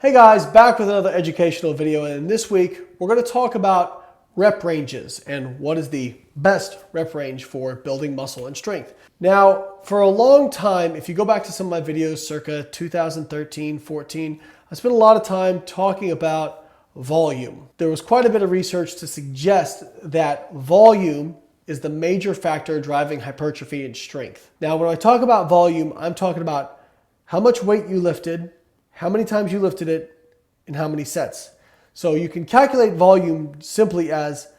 Hey guys, back with another educational video, and this week we're going to talk about rep ranges and what is the best rep range for building muscle and strength. Now, for a long time, if you go back to some of my videos circa 2013, 14, I spent a lot of time talking about volume. There was quite a bit of research to suggest that volume is the major factor driving hypertrophy and strength. Now, when I talk about volume, I'm talking about how much weight you lifted, how many times you lifted it, and how many sets. So you can calculate volume simply as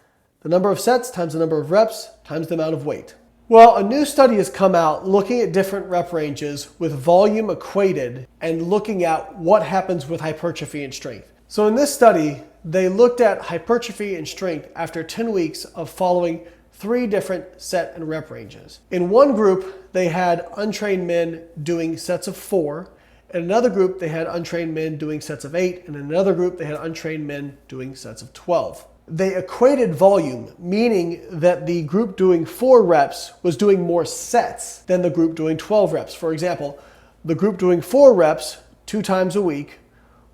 the number of sets times the number of reps times the amount of weight. Well, a new study has come out looking at different rep ranges with volume equated and looking at what happens with hypertrophy and strength. So in this study, they looked at hypertrophy and strength after 10 weeks of following 3 different set and rep ranges. In one group, they had untrained men doing sets of 4. In another group, they had untrained men doing sets of 8. And in another group, they had untrained men doing sets of 12. They equated volume, meaning that the group doing 4 reps was doing more sets than the group doing 12 reps. For example, the group doing 4 reps 2 times a week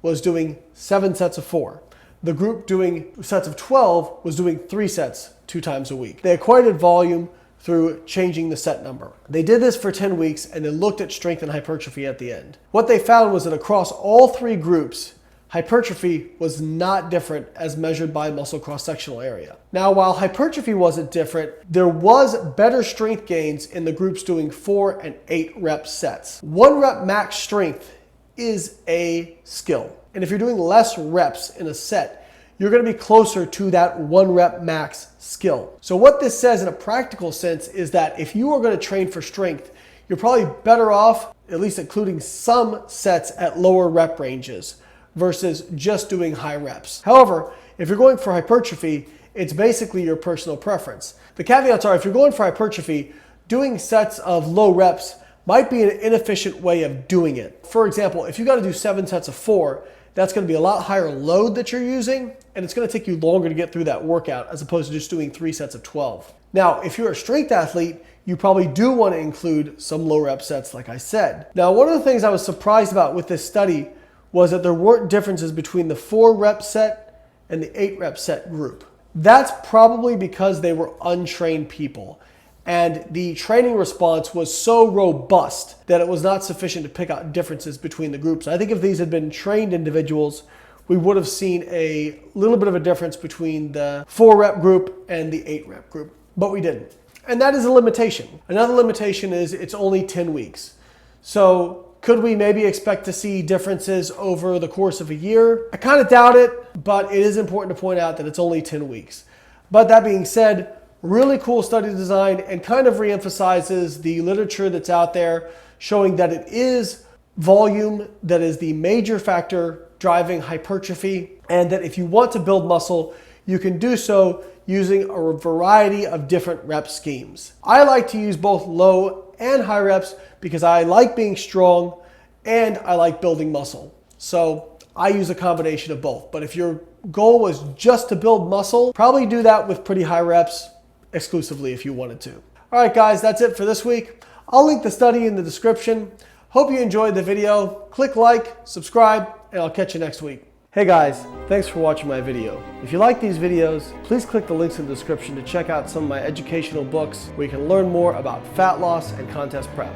was doing 7 sets of 4. The group doing sets of 12 was doing 3 sets 2 times a week. They equated volume through changing the set number. They did this for 10 weeks and then looked at strength and hypertrophy at the end. What they found was that across all 3 groups, hypertrophy was not different as measured by muscle cross-sectional area. Now, while hypertrophy wasn't different, there was better strength gains in the groups doing 4 and 8 rep sets. 1 rep max strength is a skill. And if you're doing less reps in a set, you're going to be closer to that 1 rep max skill. So what this says in a practical sense is that if you are going to train for strength, you're probably better off at least including some sets at lower rep ranges versus just doing high reps. However, if you're going for hypertrophy, it's basically your personal preference. The caveats are if you're going for hypertrophy, doing sets of low reps might be an inefficient way of doing it. For example, if you got to do 7 sets of 4, that's going to be a lot higher load that you're using, and it's going to take you longer to get through that workout as opposed to just doing 3 sets of 12. Now, if you're a strength athlete, you probably do want to include some low rep sets, like I said. Now, one of the things I was surprised about with this study was that there weren't differences between the 4 rep set and the 8 rep set group. That's probably because they were untrained people. And the training response was so robust that it was not sufficient to pick out differences between the groups. I think if these had been trained individuals, we would have seen a little bit of a difference between the 4 rep group and the 8 rep group, but we didn't. And that is a limitation. Another limitation is it's only 10 weeks. So could we maybe expect to see differences over the course of a year? I kind of doubt it, but it is important to point out that it's only 10 weeks. But that being said, really cool study design and kind of reemphasizes the literature that's out there showing that it is volume that is the major factor driving hypertrophy, and that if you want to build muscle, you can do so using a variety of different rep schemes. I like to use both low and high reps because I like being strong and I like building muscle. So I use a combination of both. But if your goal was just to build muscle, probably do that with pretty high reps exclusively if you wanted to. All right, guys, that's it for this week. I'll link the study in the description. Hope you enjoyed the video. Click like, subscribe, and I'll catch you next week. Hey guys, thanks for watching my video. If you like these videos, please click the links in the description to check out some of my educational books where you can learn more about fat loss and contest prep.